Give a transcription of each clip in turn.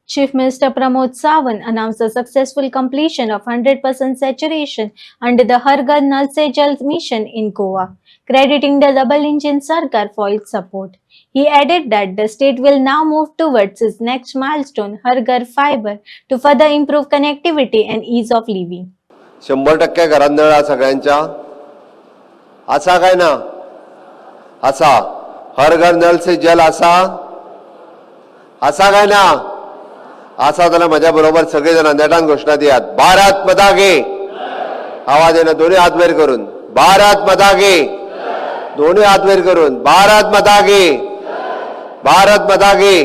Chief Minister Pramod Sawant announced the successful completion of 100% saturation under the Har Ghar Nal Se Jal mission in Goa, crediting the double-engine Sarkar for its support. He added that the state will now move towards its next milestone, Har Ghar Fiber, to further improve connectivity and ease of living. 100% घरात नळ सगळ्यांच्या आसा काय ना आसा हर घर null से जल आसा काय ना आसा जाल्यार माझ्या बरोबर सगळे जण नेटान घोषणा दियात भारत माता की आवाज येना दोन्ही हात वयर करून भारत माता की दोन्ही हात वयर करून भारत माता की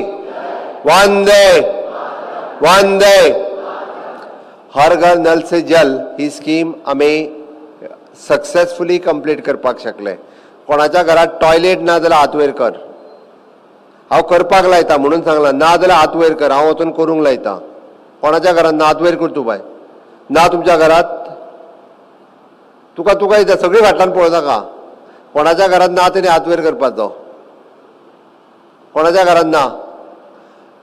वंदे वंदे हर घर नल से जल ही स्कीम आम्ही सक्सेसफुली कंप्लीट करपाक शकले. कोणाच्या घरात टॉयलेट ना जाल्यार हात वयर कर. हांव करपाक लायता म्हणून सांगला ना जाल्यार हात वयर कर. हांव वचून करूंक लायता. कोणाच्या घरात ना हात वयर कर तूं बाय. ना तुमच्या घरात तुका तुका इथं सगळी फाटल्यान पळोवं नाका. कोणाच्या घरात ना तेणे हात वयर करपाचो. कोणाच्या घरात ना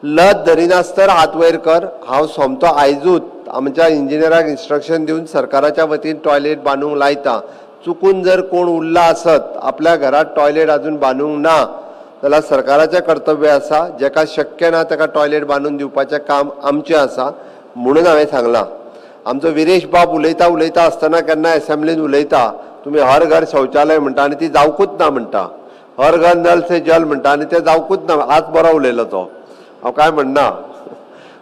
लत धरिनासतर हात वयर कर. हांव सोमतो आयजूच आमच्या इंजिनियराक इन्स्ट्रक्शन दिवन सरकाराच्या वतीन टॉयलेट बांदूंक लायता. चुकून जर कोण उरला आसत आपल्या घरात टॉयलेट अजून बांदूंक ना जाल्यार सरकाराचें कर्तव्य आसा. जेका शक्य ना ताका टॉयलेट बांदून दिवपाचें काम आमचें आसा. म्हणून हांवें सांगलां. आमचो विरेश बाब उलयता आसतना केन्ना एसेंब्लीन उलयता तुमी हर घर शौचालय म्हणटा आनी ती जावकूच ना म्हणटा. हर घर नल से जल म्हणटा आनी तें जावकूच ना. आज बरो उलयलो तो. हांव काय म्हणना.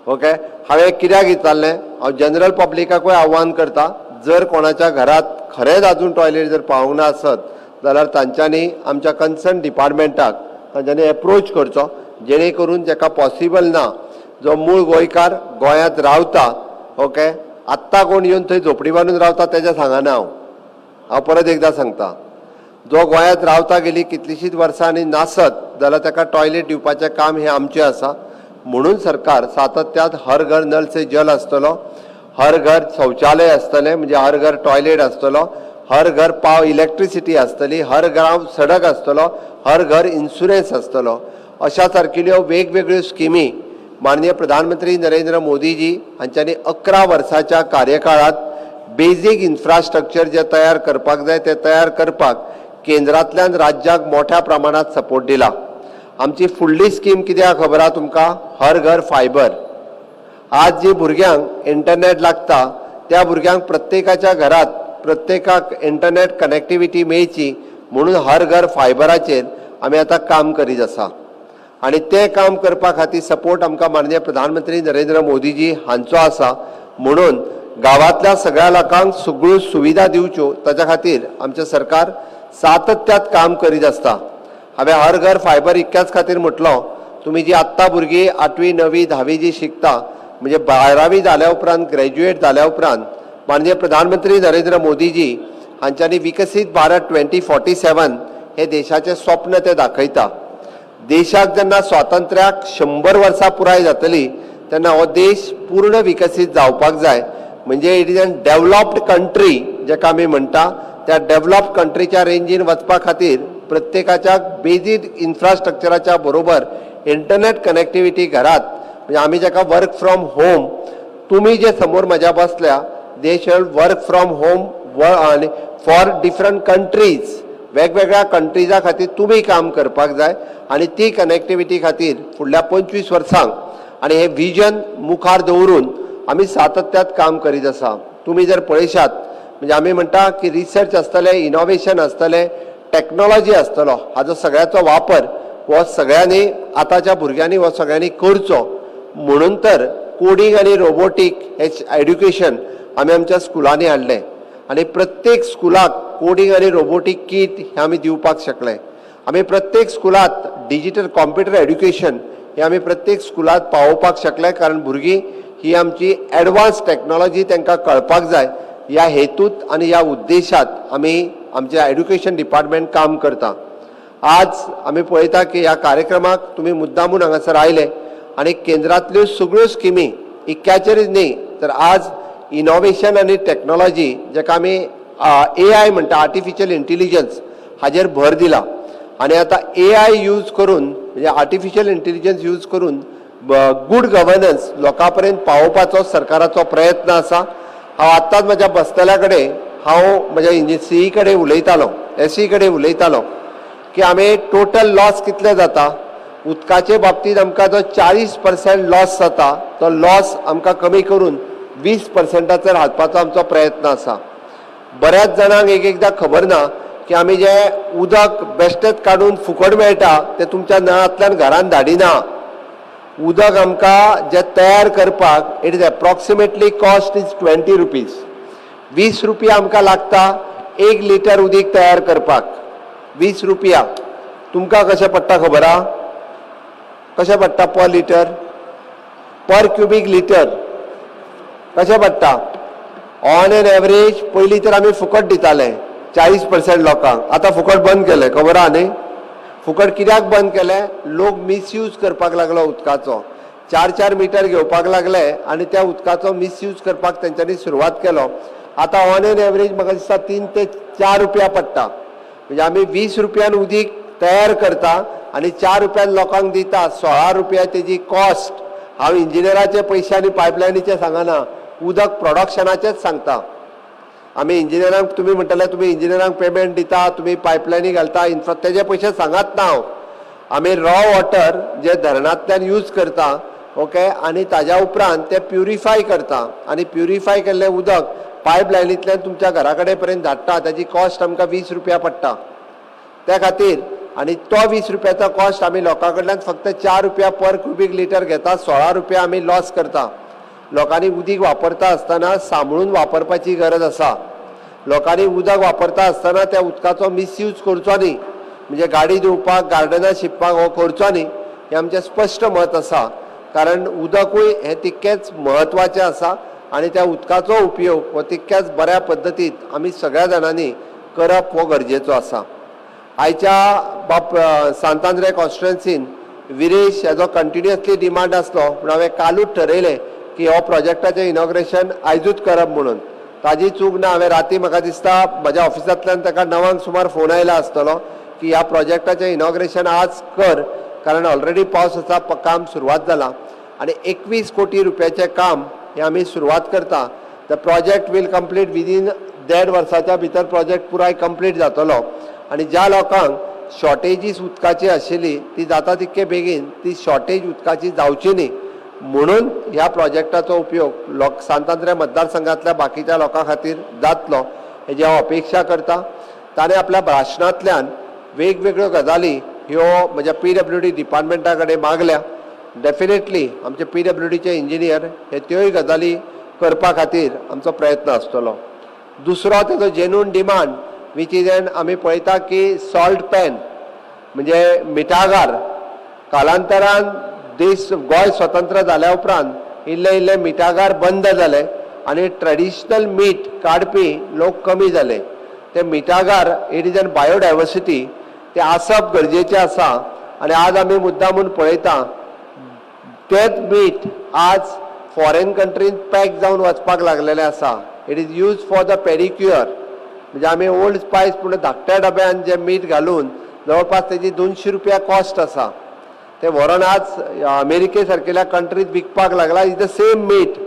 ओके हांवें कित्याक विचारलें हांव जनरल पब्लिकाकूय आव्हान करता जर कोणाच्या घरात खरेंच अजून टॉयलेट जर पावूंक ना आसत जाल्यार तांच्यांनी आमच्या कन्सर्न डिपार्टमेंटाक तांच्यांनी एप्रोच करचो जेणे करून जाका पॉसिबल ना जो मूळ गोंयकार गोंयांत रावता ओके आत्ता कोण येवन थंय झोपडी बांदून रावता तेजें सांगना हांव परत एकदां सांगता. जो गोंयांत रावता गेली कितलींशींच वर्सां आनी नासत जाल्यार ताका टॉयलेट दिवपाचें काम हें आमचें आसा. म्हणून सरकार सातत्यात हर घर नल से जल आसतलो. हर घर शौचालय आसतलें म्हणजे हर घर टॉयलेट आसतलो. हर घर पाव इलेक्ट्रिसिटी आसतली. हर घरांत सडक आसतलो. हर घर इन्शुरन्स आसतलो. अशा सारकिल्यो वेगवेगळ्यो स्किमी माननीय प्रधानमंत्री नरेंद्र मोदीजी हांच्यांनी 11 वर्साच्या कार्यकाळात बेजीक इन्फ्रास्ट्रक्चर जे तयार करपाक जाय ते तयार करपाक केंद्रांतल्यान राज्याक मोठ्या प्रमाणात सपोर्ट दिला. आमची फुडली स्कीम कित्याक खबर आहा तुमकां हर घर फायबर. आज जी भुरग्यांक इंटरनेट लागता त्या भुरग्यांक प्रत्येकाच्या घरात प्रत्येकाक इंटरनेट कनेक्टिविटी मेळची म्हणून हर घर फायबराचेर आमी आतां काम करीत आसा. आनी तें काम करपा खातीर सपोर्ट आमकां माननीय प्रधानमंत्री नरेंद्र मोदीजी हांचो आसा. म्हणून गांवांतल्या सगळ्या लोकांक सगळ्यो सुविधा दिवच्यो ताच्या खातीर आमचें सरकार सातत्यात काम करीत आसता. हांवें हर घर फायबर इतक्याच खातीर म्हटलो तुमी जी आत्ता भुरगीं 8वी 9वी 10वी जी शिकता म्हणजे 12वी जाल्या उपरांत ग्रॅज्युएट जाल्या उपरांत माननीय प्रधानमंत्री नरेंद्र मोदीजी हांच्यांनी विकसीत भारत 2047 हे देशाचें स्वप्न ते दाखयता. देशाक जेन्ना स्वातंत्र्याक 100 वर्सां पुराय जातली तेन्ना हो देश पूर्ण विकसीत जावपाक जाय. म्हणजे it is a developed country जेका आमी म्हणटा त्या डेव्हलप्ड कंट्रीच्या रेंजीन वचपा खातीर प्रत्येकाच्या बेजीक इन्फ्रास्ट्रक्चराच्या बरोबर इंटरनेट कनेक्टिविटी घरात म्हणजे आमी जेका वर्क फ्रॉम होम तुम्ही जे समोर म्हज्या बसल्या they shall work from home for different countries वेगवेगळ्या कंट्रीजा खातीर तुम्ही काम करपाक जाय आणि ती कनेक्टिविटी खातीर फुडल्या 25 वर्सांक आणि हे विजन मुखार दवरून आमी सातत्यात काम करीत आसा. तुम्ही जर पळयशात म्हणजे आमी म्हणटा की रिसर्च आसतले इनोव्हेशन आसतले टेक्नॉलॉजी आसतलो हाजो सगळ्याचो वापर हो सगळ्यांनी आतांच्या भुरग्यांनी हो सगळ्यांनी करचो. म्हणून तर कोडिंग आणि रोबोटिक हे एड्युकेशन आमी आमच्या स्कुलांनी हाडलें आनी प्रत्येक स्कुलाक कोडिंग आणि रोबोटिक किट हे आमी दिवपाक शकले. आमी प्रत्येक स्कुलात डिजिटल कॉम्प्युटर एड्युकेशन हे आमी प्रत्येक स्कुलात पावोवपाक शकले कारण भुरगीं ही आमची एडवान्स टेक्नॉलॉजी तांकां कळपाक जाय ह्या हेतूत आनी ह्या उद्देशात आमी आमचे एड्युकेशन डिपार्टमेंट काम करता. आज आमी पळयता की ह्या कार्यक्रमाक तुमी मुद्दामून हांगासर आयले आनी केंद्रांतल्यो सगळ्यो स्किमी इतक्याचेरच न्ही तर आज इनोव्हेशन आनी टेक्नॉलॉजी जेका आमी AI म्हणटा आर्टिफिशियल इंटेलिजन्स हाजेर भर दिला. आनी आतां AI यूज करून म्हणजे आर्टिफिशियल इंटेलिजन्स यूज करून गूड गव्हर्नन्स लोकां पर्यंत पावोवपाचो सरकाराचो प्रयत्न आसा. हांव आत्ताच म्हज्या बसतल्या कडेन हांव म्हज्या CE कडेन उलयतालो, SE कडेन उलयतालो की आमी टोटल लॉस कितले जाता. उदकाचे बाबतींत आमकां जो 40% लॉस जाता तो लॉस आमकां कमी करून 20%चेर हाडपाचो आमचो प्रयत्न आसा. बऱ्याच जाणांक एकदां खबर ना की आमी जे उदक बेश्टेच काडून फुकट मेळटा ते तुमच्या नळांतल्यान घरान धाडिना. उदक आमकां जे तयार करपाक it is approximately cost is 20 rupees. 20 रुपया आमकां लागता 1 लिटर उदीक तयार करपाक. 20 रुपया तुमकां कशें पडटा खबर आहा? कशें पडटा पर लिटर, पर क्युबीक लिटर कशें पडटा? ऑन एन एवरेज पयलीं तर आमी फुकट दिताले 40% लोकांक. आतां फुकट बंद केलें, खबर आहा न्ही? फुकट कित्याक बंद केलें? लोक मिसयूज करपाक लागलो उदकाचो. 4-4 मिटर घेवपाक लागले आनी त्या उदकाचो मिसयूज करपाक तेंच्यांनी सुरवात केलो. आतां ऑन एन एवरेज म्हाका दिसता 3 ते 4 रुपया पडटा. म्हणजे आमी 20 रुपयान उदीक तयार करता आनी 4 रुपयान लोकांक दिता. 16 रुपया तेजी कॉस्ट. हांव इंजिनियराचे पयशे आनी पायपलायनीचे सांगना, उदक प्रोडक्शनाचेच सांगता. आमी इंजिनियरांक तुमी म्हणटले तुमी इंजिनियरांक पेमेंट दिता, तुमी पायपलायनी घालता, तेजे पयशे सांगत ना हांव. आमी रॉ वॉटर जे धरणांतल्यान यूज करता, ओके, आनी ताज्या उपरांत ते प्युरिफाय करता आनी प्युरिफाय केल्लें उदक पायपलायनींतल्यान तुमच्या घरा कडेन पर्यंत धाडटा. ताजी कॉस्ट आमकां 20 रुपया पडटा. त्या खातीर आनी तो 20 रुपयाचो कॉस्ट आमी लोकां कडल्यान फक्त 4 रुपया पर क्युबीक लिटर घेता. 16 रुपया आमी लॉस करता. लोकांनी उदीक वापरता आसतना सांबाळून वापरपाची गरज आसा. लोकांनी उदक वापरता आसतना त्या उदकाचो मिसयूज करचो न्ही. म्हणजे गाडी धुवपाक, गार्डनां शिंपपाक हो करचो न्ही, हें आमचें स्पश्ट मत आसा. कारण उदकूय हें तितकेंच म्हत्वाचें आसा आनी त्या उदकाचो उपयोग हो तितक्याच बऱ्या पद्दतीत आमी सगळ्या जाणांनी करप हो गरजेचो आसा. आयच्या सांतांद्रे कॉन्स्टिट्युएन्सीन विरेश हेजो कंटिन्युअसली डिमांड आसलो, पूण हांवें कालूच ठरयलें की हो प्रोजेक्टाचें इनॉग्रेशन आयजूच करप म्हणून. ताजी चूक ना. हांवें राती म्हाका दिसता म्हज्या ऑफिसांतल्यान ताका 9 सुमार फोन आयला आसतलो की ह्या प्रोजेक्टाचें इनॉग्रेशन आज कर, कारण ऑलरेडी पावस आसा, काम सुरवात जाला आनी 21 कोटी रुपयाचें काम हें आमी सुरवात करता. The project will complete within 1.5 वर्साच्या भितर प्रोजेक्ट पुराय कंप्लीट जातलो. आनी ज्या लोकांक शॉर्टेजीस उदकाची आशिल्ली ती जाता तितके बेगीन ती शॉर्टेज उदकाची जावची न्ही म्हणून ह्या प्रोजेक्टाचो उपयोग सांतांद्रे मतदारसंघातल्या बाकीच्या लोकां खातीर जातलो हेजी हांव अपेक्षा करता. ताणें आपल्या भाशणांतल्यान वेगवेगळ्यो गजाली ह्यो म्हज्या PWD डिपार्टमेंटा कडेन मागल्या. डेफिनेटली आमचे PWDचे इंजिनियर हे त्योय गजाली करपा खातीर आमचो प्रयत्न आसतलो. दुसरो तेजो genuine demand which is an आमी पळयता की सॉल्ट पॅन म्हणजे मिठागार. कालांतरान गोंय स्वतंत्र जाल्या उपरांत इल्ले इल्ले मिठागार बंद जाले आनी ट्रेडिशनल मीठ काडपी लोक कमी जाले. ते मिठागार इट इज एन बायोडायवर्सिटी, ते आसप गरजेचें आसा. आनी आज आमी मुद्दामून पळयता तेच मीठ आज फॉरेन कंट्रीन पॅक जावन वचपाक लागलेलें आसा. It is use for the pedicure. म्हणजे आमी ओल्ड स्पायस पूण धाकट्या डब्यान जे मीठ घालून जवळपास तेजी 200 रुपया कॉस्ट आसा. ते व्हरोन आज अमेरिके सारकेल्या कंट्रीत विकपाक लागला. इज द सेम मीठ